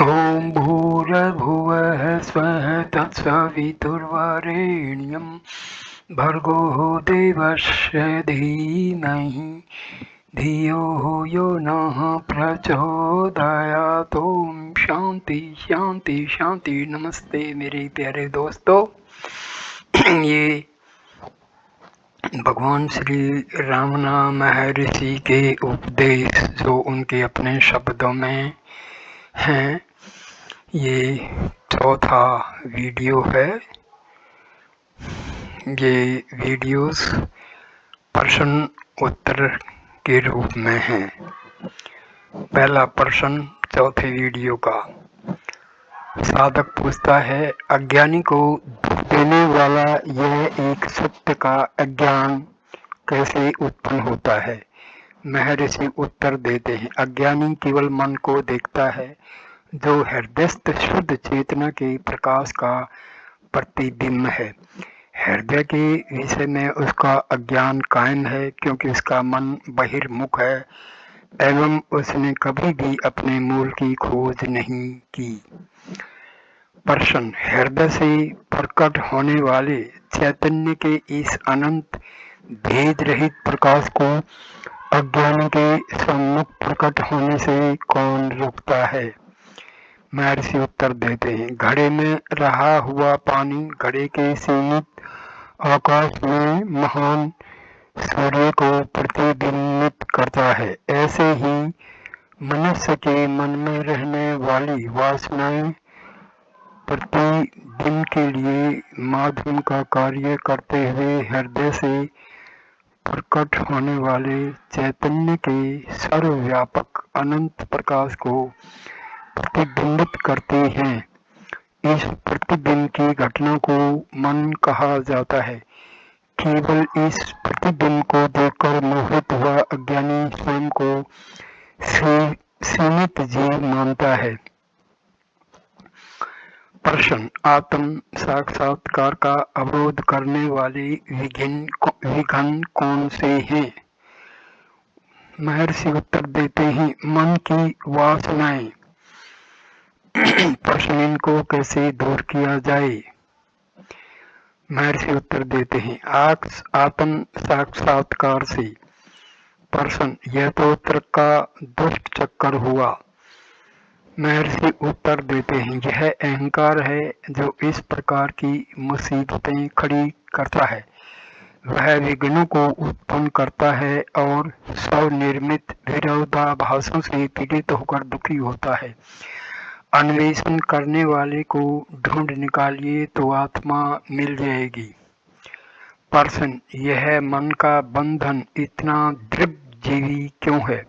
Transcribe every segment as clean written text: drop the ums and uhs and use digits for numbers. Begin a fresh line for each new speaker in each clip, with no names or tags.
ॐ भूर्भुवः स्वः तत्सवितुर्वरेण्यं भर्गो देवस्य धीमहि धियो यो नः प्रचोदयात्। ओम शांति शांति शांति। नमस्ते मेरे प्यारे दोस्तों। ये भगवान श्री रामनाम महर्षि के उपदेश जो उनके अपने शब्दों में हैं, ये चौथा वीडियो है। ये वीडियोस प्रश्न उत्तर के रूप में हैं। पहला प्रश्न चौथे वीडियो का। साधक पूछता है, अज्ञानी को दुख देने वाला यह एक सत्य का अज्ञान कैसे उत्पन्न होता है? महर्षि उत्तर देते हैं, अज्ञानी केवल मन को देखता है जो हृदयस्थ शुद्ध चेतना के प्रकाश का प्रतिबिंब है। हृदय के विषय में उसका अज्ञान कायम है क्योंकि उसका मन बहिर्मुख है एवं उसने कभी भी अपने मूल की खोज नहीं की। प्रश्न, हृदय से प्रकट होने वाले चैतन्य के इस अनंत भेद रहित प्रकाश को अज्ञानी के सम्मुख प्रकट होने से कौन रोकता है? महर्षि उत्तर देते हैं, घड़े में रहा हुआ पानी घड़े के सीमित आकाश में महान सूर्य को प्रतिबिंबित करता है। ऐसे ही मनुष्य के मन में रहने वाली वासनाएं प्रतिबिंब के लिए माध्यम का कार्य करते हुए हृदय से प्रकट होने वाले चैतन्य के सर्वव्यापक अनंत प्रकाश को प्रतिबिंबित करते हैं। इस प्रतिबिंब की घटना को मन कहा जाता है। केवल इस प्रतिबिंब को देखकर मोहित हुआ अज्ञानी स्वयं को सीमित जीव मानता है। प्रश्न, आत्म साक्षात्कार का अवरोध करने वाले विघ्न कौन से हैं? महर्षि उत्तर देते हैं, मन की वासनाएं। प्रश्न, इनको कैसे दूर किया जाए? महर्षि उत्तर देते हैं, आत्म साक्षात्कार से। प्रश्न, यह तो तर्क का दुष्ट चक्कर हुआ। महर्षि उत्तर देते हैं, यह अहंकार है जो इस प्रकार की मुसीबतें खड़ी करता है। वह विघ्नों को उत्पन्न करता है और स्वनिर्मित विरोधाभासों से पीड़ित होकर दुखी होता है। अन्वेषण करने वाले को ढूंढ निकालिए तो आत्मा मिल जाएगी। प्रश्न, यह मन का बंधन इतना दृढ़जीवी क्यों है?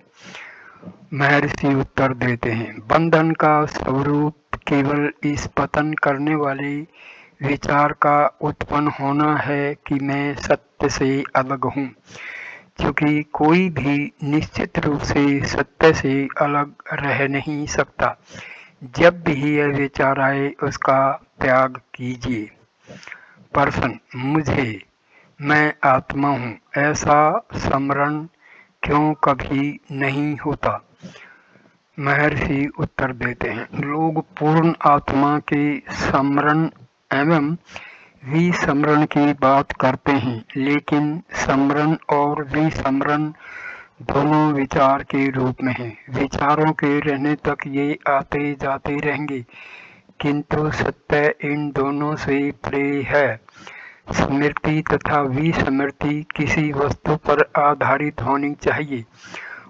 महर्षि उत्तर देते हैं, बंधन का स्वरूप केवल इस पतन करने वाले विचार का उत्पन्न होना है कि मैं सत्य से अलग हूँ। क्योंकि कोई भी निश्चित रूप से सत्य से अलग रह नहीं सकता। जब भी यह विचार आए उसका त्याग कीजिए। प्रश्न, मैं आत्मा हूँ, ऐसा स्मरण क्यों कभी नहीं होता? महर्षि उत्तर देते हैं, लोग पूर्ण आत्मा के स्मरण एवं विस्मरण की बात करते हैं, लेकिन स्मरण और विस्मरण दोनों विचार के रूप में हैं। विचारों के रहने तक ये आते जाते रहेंगे, किंतु सत्य इन दोनों से परे है। स्मृति तथा विस्मृति किसी वस्तु पर आधारित होनी चाहिए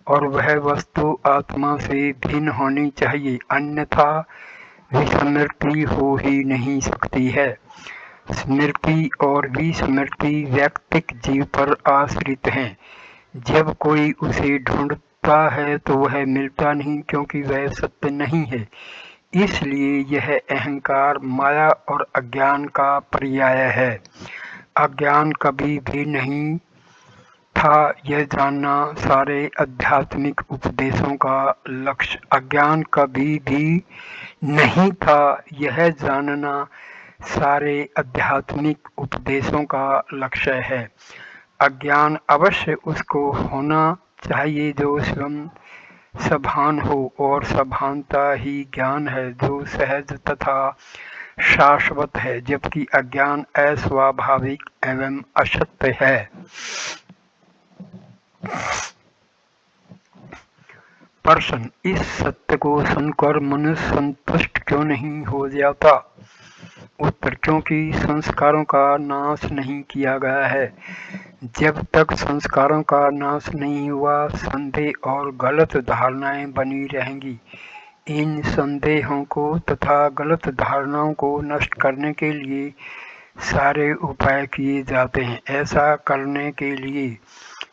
और वह वस्तु आत्मा से भिन्न होनी चाहिए, अन्यथा विस्मृति हो ही नहीं सकती है। स्मृति और विस्मृति व्यक्तिक जीव पर आश्रित हैं। जब कोई उसे ढूंढता है तो वह मिलता नहीं क्योंकि वह सत्य नहीं है। इसलिए यह अहंकार माया और अज्ञान का पर्याय है। अज्ञान कभी भी नहीं था यह जानना सारे आध्यात्मिक उपदेशों का लक्ष्य। अज्ञान कभी भी नहीं था यह जानना सारे आध्यात्मिक उपदेशों का लक्ष्य है। अज्ञान अवश्य उसको होना चाहिए जो स्वयं सभान हो, और सभानता ही ज्ञान है जो सहज तथा शाश्वत है, जबकि अज्ञान अस्वाभाविक एवं असत्य है। प्रश्न, इस सत्य को सुनकर मनुष्य संतुष्ट क्यों नहीं हो जाता? उत्तर, क्योंकि संस्कारों का नाश नहीं किया गया है। जब तक संस्कारों का नाश नहीं हुआ, संदेह और गलत धारणाएं बनी रहेंगी। इन संदेहों को तथा गलत धारणाओं को नष्ट करने के लिए सारे उपाय किए जाते हैं। ऐसा करने के लिए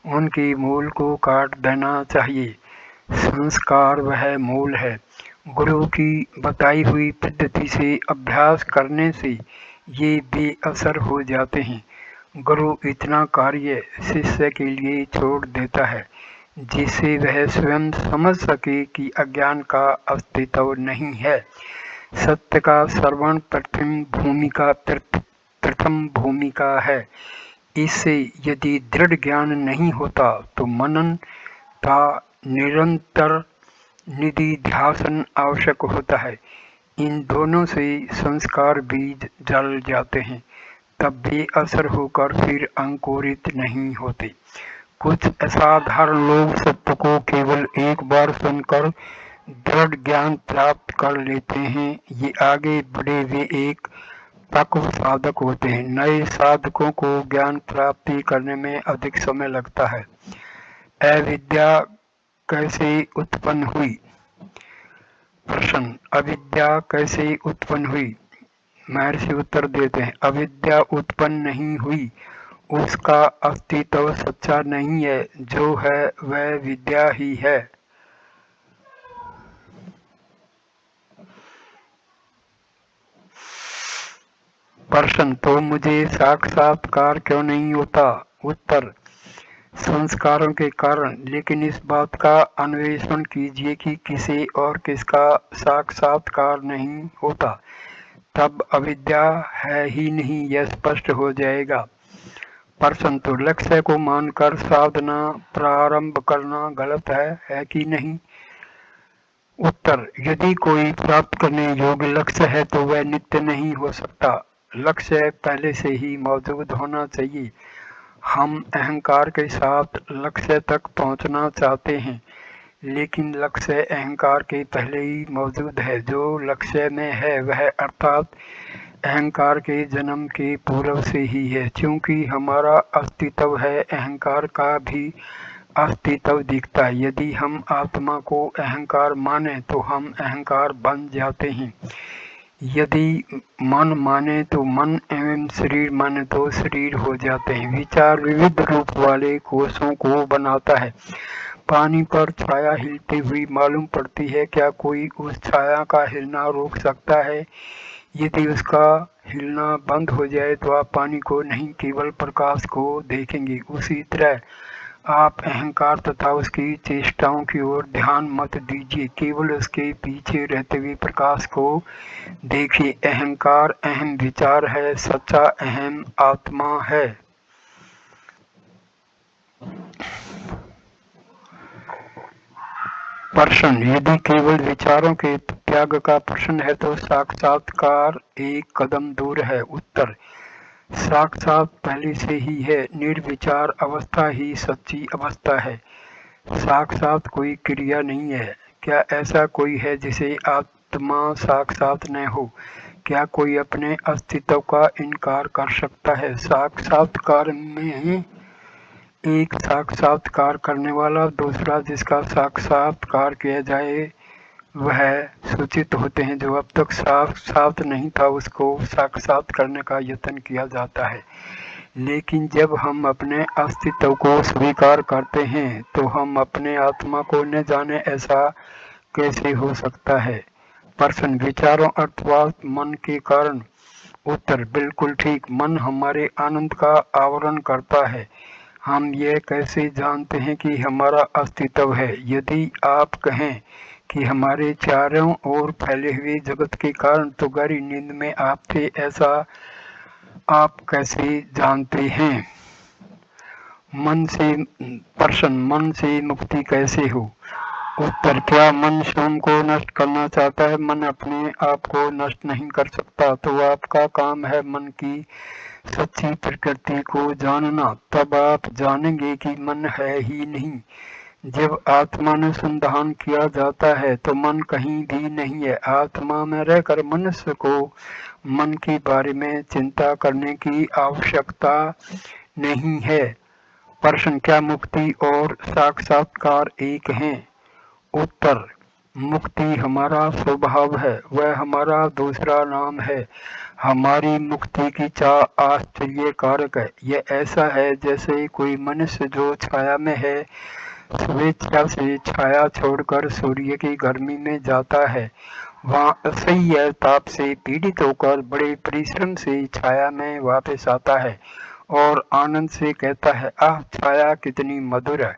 उनके मूल को काट देना चाहिए। संस्कार वह मूल है। गुरु की बताई हुई पद्धति से अभ्यास करने से ये बेअसर हो जाते हैं। गुरु इतना कार्य शिष्य के लिए छोड़ देता है जिससे वह स्वयं समझ सके कि अज्ञान का अस्तित्व नहीं है। सत्य का श्रवण प्रथम भूमिका है। इससे यदि दृढ़ ज्ञान नहीं होता तो मनन का निरंतर निधिध्यासन आवश्यक होता है। इन दोनों से संस्कार बीज जल जाते हैं, तब बेअसर होकर फिर अंकुरित नहीं होते। कुछ असाधारण लोग सत्य को केवल एक बार सुनकर दृढ़ ज्ञान प्राप्त कर लेते हैं। ये आगे बढ़े हुए एक पक्व साधक होते हैं। नए साधकों को ज्ञान प्राप्ति करने में अधिक समय लगता है। अविद्या कैसे उत्पन्न हुई? प्रश्न, अविद्या कैसे उत्पन्न हुई? महर्षि उत्तर देते हैं, अविद्या उत्पन्न नहीं हुई, उसका अस्तित्व सच्चा नहीं है। जो है वह विद्या ही है। प्रश्न, तो मुझे साक्षात्कार क्यों नहीं होता? उत्तर, संस्कारों के कारण। लेकिन इस बात का अन्वेषण कीजिए कि किसे और किसका साक्षात्कार नहीं होता, तब अविद्या है ही नहीं, यह स्पष्ट हो जाएगा। प्रश्न, तो लक्ष्य को मानकर साधना प्रारंभ करना गलत है कि नहीं? उत्तर, यदि कोई प्राप्त करने योग्य लक्ष्य है तो वह नित्य नहीं हो सकता। लक्ष्य पहले से ही मौजूद होना चाहिए। हम अहंकार के साथ लक्ष्य तक पहुंचना चाहते हैं, लेकिन लक्ष्य अहंकार के पहले ही मौजूद है। जो लक्ष्य में है वह अर्थात अहंकार के जन्म के पूर्व से ही है। क्योंकि हमारा अस्तित्व है, अहंकार का भी अस्तित्व दिखता है। यदि हम आत्मा को अहंकार माने तो हम अहंकार बन जाते हैं। यदि मन माने तो मन एवं शरीर माने तो शरीर हो जाते हैं। विचार विविध रूप वाले कोशों को बनाता है। पानी पर छाया हिलती हुई मालूम पड़ती है, क्या कोई उस छाया का हिलना रोक सकता है? यदि उसका हिलना बंद हो जाए तो आप पानी को नहीं, केवल प्रकाश को देखेंगे। उसी तरह आप अहंकार तथा उसकी चेष्टाओं की ओर ध्यान मत दीजिए, केवल उसके पीछे रहते हुए प्रकाश को देखिए। अहंकार अहम विचार है, सच्चा अहम आत्मा है। प्रश्न, यदि केवल विचारों के त्याग का प्रश्न है तो साक्षात्कार एक कदम दूर है। उत्तर, साक्षात पहले से ही है। निर्विचार अवस्था ही सच्ची अवस्था है। साक्षात कोई क्रिया नहीं है। क्या ऐसा कोई है जिसे आत्मा साक्षात न हो? क्या कोई अपने अस्तित्व का इनकार कर सकता है? साक्षात्कार में एक साक्षात्कार करने वाला, दूसरा जिसका साक्षात्कार किया जाए वह सूचित होते हैं। जो अब तक साक्षात नहीं था उसको साक्षात करने का यत्न किया जाता है। लेकिन जब हम अपने अस्तित्व को स्वीकार करते हैं तो हम अपने आत्मा को न जाने, ऐसा कैसे हो सकता है? प्रश्न, विचारों अर्थात मन के कारण। उत्तर, बिल्कुल ठीक। मन हमारे आनंद का आवरण करता है। हम ये कैसे जानते हैं कि हमारा अस्तित्व है? यदि आप कहें कि हमारे चारों ओर फैले हुए जगत के कारण तो गहरी नींद में आप थे, ऐसा आप कैसे जानते हैं? मन से प्रश्न, मन से मुक्ति कैसे हो? उत्तर, क्या मन स्वयं को नष्ट करना चाहता है? मन अपने आप को नष्ट नहीं कर सकता, तो आपका काम है मन की सच्ची प्रकृति को जानना। तब आप जानेंगे कि मन है ही नहीं। जब आत्मानुसंधान किया जाता है तो मन कहीं भी नहीं है। आत्मा में रहकर मनुष्य को मन के बारे में चिंता करने की आवश्यकता नहीं है। प्रश्न, क्या मुक्ति और साक्षात्कार एक हैं? उत्तर, मुक्ति हमारा स्वभाव है, वह हमारा दूसरा नाम है। हमारी मुक्ति की चाह आश्चर्यकारक है। यह ऐसा है जैसे कोई मनुष्य जो छाया में है स्वेच्छा से छाया छोड़कर सूर्य की गर्मी में जाता है, वहाँ असह्य ताप से पीड़ित होकर बड़े परिश्रम से छाया में वापस आता है और आनंद से कहता है, आह छाया कितनी मधुर है,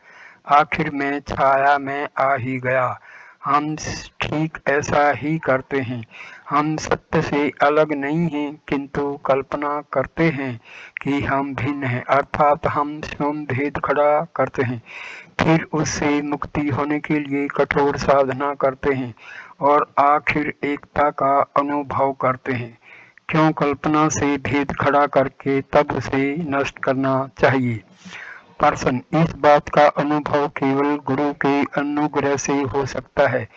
आखिर में छाया में आ ही गया। हम ठीक ऐसा ही करते हैं। हम सत्य से अलग नहीं हैं, किंतु कल्पना करते हैं कि हम भिन्न हैं, अर्थात हम स्वयं भेद खड़ा करते हैं। फिर उससे मुक्ति होने के लिए कठोर साधना करते हैं और आखिर एकता का अनुभव करते हैं। क्यों कल्पना से भेद खड़ा करके तब उसे नष्ट करना चाहिए? प्रश्न, इस बात का अनुभव केवल गुरु के अनुग्रह से हो सकता है।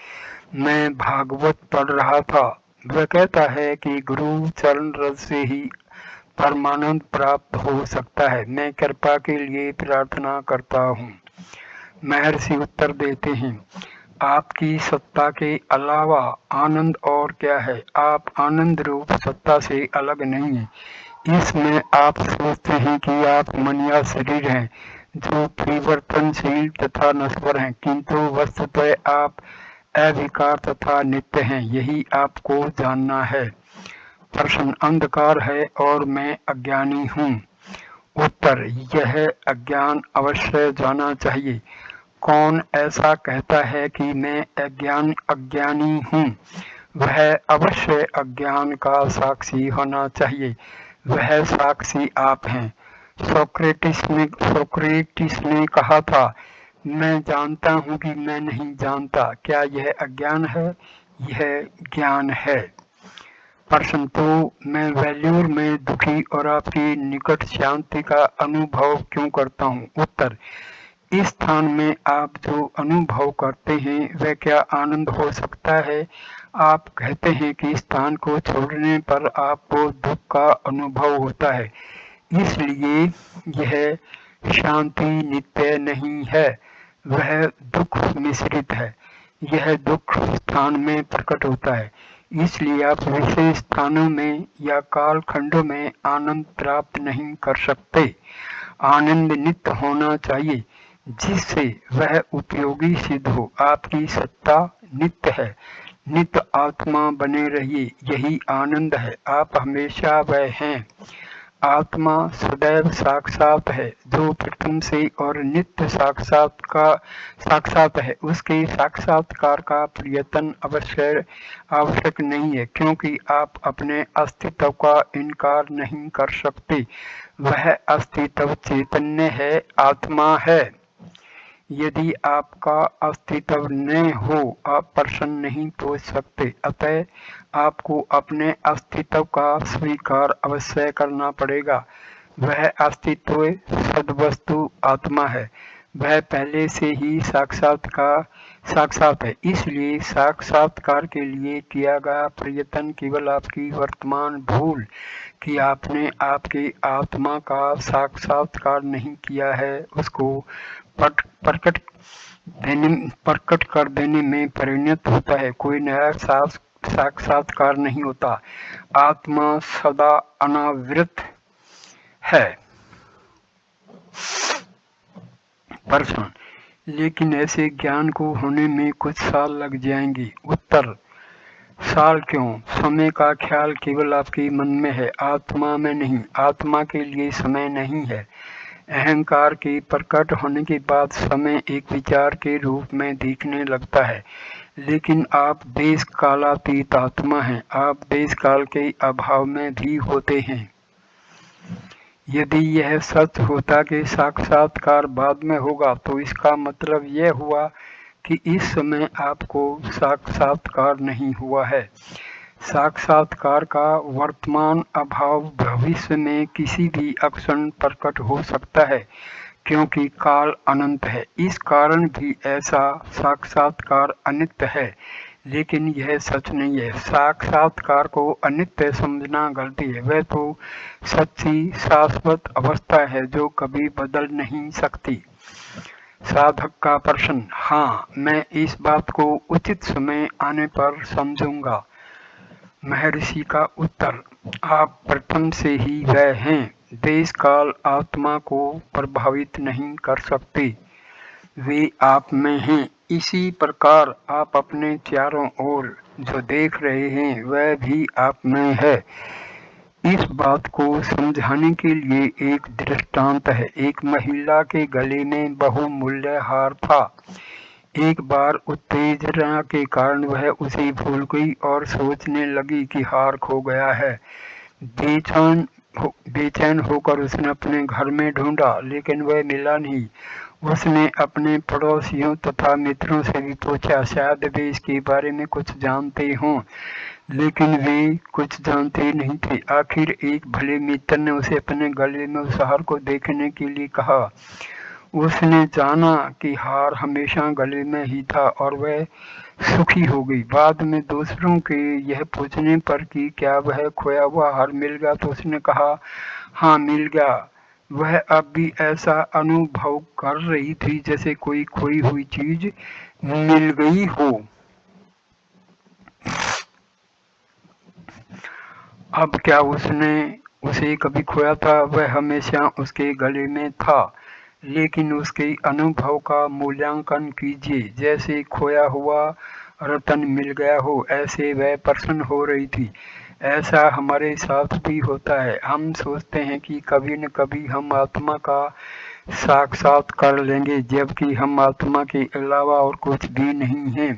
मैं भागवत पढ़ रहा था, वह कहता है कि गुरु चरण रस से ही परमानंद प्राप्त हो सकता है। मैं कृपा के लिए प्रार्थना करता हूँ। महर्षि उत्तर देते हैं, आपकी सत्ता के अलावा आनंद और क्या है? आप आनंद रूप सत्ता से अलग नहीं हैं। इसमें आप सोचते हैं कि आप मन या शरीर हैं जो परिवर्तनशील तथा नश्वर हैं, किंतु वस्तुतः आप अविकार तथा नित्य हैं। यही आपको जानना है। प्रश्न, अंधकार है और मैं अज्ञानी हूँ। उत्तर, यह अज्ञान अवश्य जाना चाहिए। कौन ऐसा कहता है कि मैं अज्ञानी हूँ? वह अवश्य अज्ञान का साक्षी होना चाहिए। वह साक्षी आप हैं। सोक्रेटिस ने कहा था, मैं जानता हूँ कि मैं नहीं जानता। क्या यह अज्ञान है? यह ज्ञान है। प्रश्न, तो मैं वेल्यूर में दुखी और आपकी निकट शांति का अनुभव क्यों करता हूँ? उत्तर, इस स्थान में आप जो अनुभव करते हैं वह क्या आनंद हो सकता है? आप कहते हैं कि इस स्थान को छोड़ने पर आपको दुख का अनुभव होता है, इसलिए यह शांति नित्य नहीं है, वह दुख मिश्रित है। यह दुख स्थान में प्रकट होता है, इसलिए आप विशेष स्थानों में या काल खंडों में आनंद प्राप्त नहीं कर सकते। आनंद नित्य होना चाहिए, जिससे वह उपयोगी सिद्ध हो। आपकी सत्ता नित्य है, नित्य आत्मा बने रहिए, यही आनंद है। आप हमेशा वह हैं। आत्मा सदैव साक्षात है, जो प्रथम से और नित्य साक्षात है। उसके साक्षात्कार का प्रयत्न आवश्यक नहीं है, क्योंकि आप अपने अस्तित्व का इनकार नहीं कर सकते। वह अस्तित्व चैतन्य है, आत्मा है। यदि आपका अस्तित्व न हो, आप प्रश्न नहीं पूछ सकते। अतः आपको अपने अस्तित्व का स्वीकार अवश्य करना पड़ेगा। वह अस्तित्व सद्वस्तु आत्मा है। वह पहले से ही साक्षात है, इसलिए साक्षात्कार के लिए किया गया प्रयत्न केवल आपकी वर्तमान भूल कि आपने आपके आत्मा का साक्षात्कार नहीं किया है, उसको प्रकट कर देने में परिणत होता है। कोई नया साक्षात्कार नहीं होता। आत्मा सदा अनावृत है। प्रश्न, लेकिन ऐसे ज्ञान को होने में कुछ साल लग जाएंगे। उत्तर, साल क्यों? समय का ख्याल केवल आपके मन में है, आत्मा में नहीं। आत्मा के लिए समय नहीं है। अहंकार के प्रकट होने के बाद समय एक विचार के रूप में दिखने लगता है, लेकिन आप देश कालातीत आत्मा हैं। आप देश काल के अभाव में भी होते हैं। यदि यह सच होता कि साक्षात्कार बाद में होगा, तो इसका मतलब यह हुआ कि इस समय आपको साक्षात्कार नहीं हुआ है। साक्षात्कार का वर्तमान अभाव भविष्य में किसी भी क्षण प्रकट हो सकता है, क्योंकि काल अनंत है। इस कारण भी ऐसा साक्षात्कार अनित्य है, लेकिन यह सच नहीं है। साक्षात्कार को अनित्य समझना गलती है। वह तो सच्ची शाश्वत अवस्था है जो कभी बदल नहीं सकती। साधक का प्रश्न: हाँ, मैं इस बात को उचित समय आने पर समझूंगा। महर्षि का उत्तर: आप प्रथम से ही वह हैं। देश काल आत्मा को प्रभावित नहीं कर सकते, वे आप में हैं। इसी प्रकार आप अपने चारों ओर जो देख रहे हैं वह भी आप में है। इस बात को समझाने के लिए एक दृष्टांत है। एक महिला के गले में बहुमूल्य हार था। एक बार उत्तेजना के कारण वह उसे भूल गई और सोचने लगी कि हार खो गया है। बेचैन होकर उसने अपने घर में ढूंढा, लेकिन वह मिला नहीं। उसने अपने पड़ोसियों तथा मित्रों से भी पूछा, शायद वे इसके बारे में कुछ जानते हों, लेकिन वे कुछ जानते नहीं थे। आखिर एक भले मित्र ने उसे अपने गले में उस हार को देखने के लिए कहा। उसने जाना कि हार हमेशा गले में ही था और वह सुखी हो गई। बाद में दूसरों के यह पूछने पर कि क्या वह खोया हुआ हार मिल गया, तो उसने कहा, हाँ, मिल गया। वह अब भी ऐसा अनुभव कर रही थी जैसे कोई खोई हुई चीज मिल गई हो। अब क्या उसने उसे कभी खोया था? वह हमेशा उसके गले में था, लेकिन उसके अनुभव का मूल्यांकन कीजिए। जैसे खोया हुआ रतन मिल गया हो, ऐसे वह प्रसन्न हो रही थी। ऐसा हमारे साथ भी होता है। हम सोचते हैं कि कभी न कभी हम आत्मा का साक्षात कर लेंगे, जबकि हम आत्मा के अलावा और कुछ भी नहीं हैं।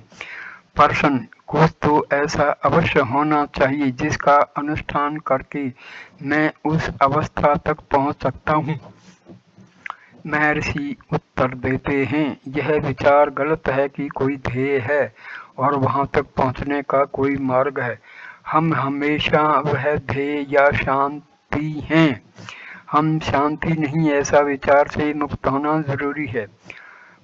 प्रश्न: कुछ तो ऐसा अवश्य होना चाहिए जिसका अनुष्ठान करके मैं उस अवस्था तक पहुंच सकता हूं। महर्षि उत्तर देते हैं, यह विचार गलत है कि कोई ध्येय है और वहां तक पहुंचने का कोई मार्ग है। हम हमेशा वह ध्येय या शांति हैं। हम शांति नहीं, ऐसा विचार से मुक्त होना जरूरी है।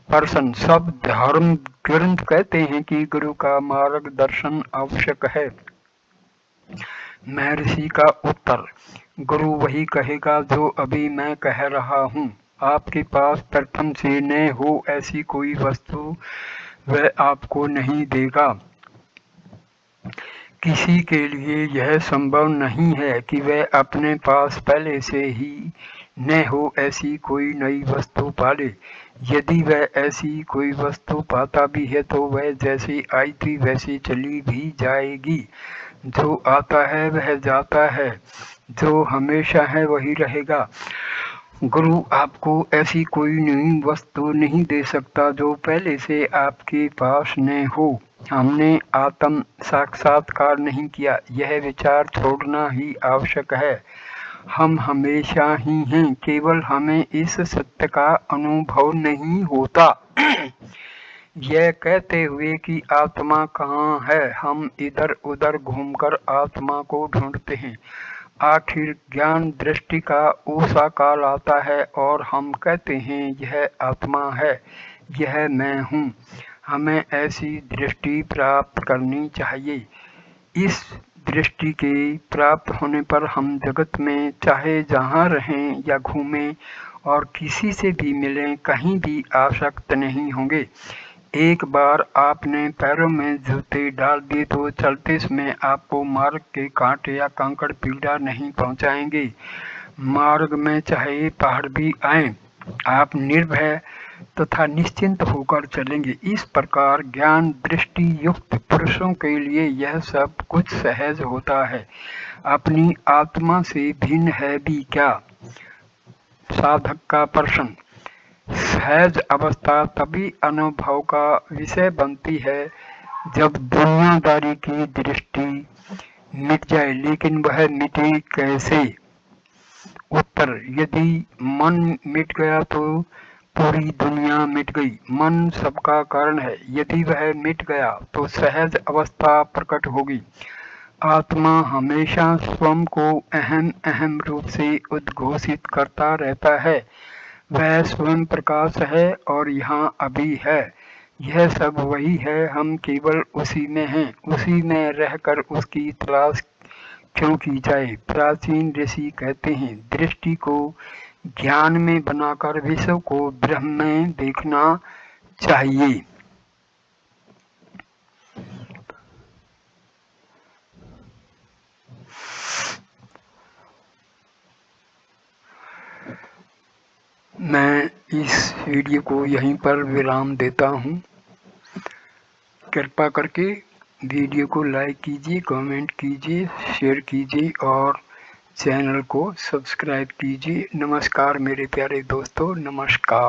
प्रश्न: सब धर्म ग्रंथ कहते हैं कि गुरु का मार्गदर्शन आवश्यक है। महर्षि का उत्तर: गुरु वही कहेगा जो अभी मैं कह रहा हूँ। आपके पास प्रथम से न हो ऐसी कोई वस्तु वह आपको नहीं देगा। किसी के लिए यह संभव नहीं है कि वह अपने पास पहले से ही न हो ऐसी कोई नई वस्तु पाले। यदि वह ऐसी कोई वस्तु पाता भी है तो वह जैसी आई थी वैसी चली भी जाएगी। जो आता है वह जाता है, जो हमेशा है वही रहेगा। गुरु आपको ऐसी कोई नई वस्तु नहीं दे सकता जो पहले से आपके पास न हो। हमने आत्म साक्षात्कार नहीं किया, यह विचार छोड़ना ही आवश्यक है। हम हमेशा ही हैं, केवल हमें इस सत्य का अनुभव नहीं होता। यह कहते हुए कि आत्मा कहाँ है, हम इधर उधर घूमकर आत्मा को ढूंढते हैं। आखिर ज्ञान दृष्टि का ऊषा काल आता है और हम कहते हैं यह आत्मा है, यह मैं हूँ। हमें ऐसी दृष्टि प्राप्त करनी चाहिए। इस दृष्टि के प्राप्त होने पर हम जगत में चाहे जहाँ रहें या घूमें और किसी से भी मिलें, कहीं भी आसक्त नहीं होंगे। एक बार आपने पैरों में जूते डाल दिए तो चलते समय आपको मार्ग के कांटे या कंकड़ पीड़ा नहीं पहुंचाएंगे। मार्ग में चाहे पहाड़ भी आए, आप निर्भय तथा निश्चिंत होकर चलेंगे। इस प्रकार ज्ञान दृष्टि युक्त पुरुषों के लिए यह सब कुछ सहज होता है। अपनी आत्मा से भिन्न है भी क्या? साधक का प्रश्न: सहज अवस्था तभी अनुभव का विषय बनती है जब दुनियादारी की दृष्टि मिट जाए, लेकिन वह मिटे कैसे? उत्तर: यदि मन मिट गया तो पूरी दुनिया मिट गई। मन सबका कारण है, यदि वह मिट गया तो सहज अवस्था प्रकट होगी। आत्मा हमेशा स्वयं को अहम अहम रूप से उद्घोषित करता रहता है। वह स्वयं प्रकाश है और यहाँ अभी है। यह सब वही है, हम केवल उसी में हैं। उसी में रहकर उसकी तलाश क्यों की जाए। प्राचीन ऋषि कहते हैं, दृष्टि को ज्ञान में बनाकर विश्व को ब्रह्म में देखना चाहिए। मैं इस वीडियो को यहीं पर विराम देता हूँ। कृपा करके वीडियो को लाइक कीजिए, कमेंट कीजिए, शेयर कीजिए और चैनल को सब्सक्राइब कीजिए। नमस्कार मेरे प्यारे दोस्तों, नमस्कार।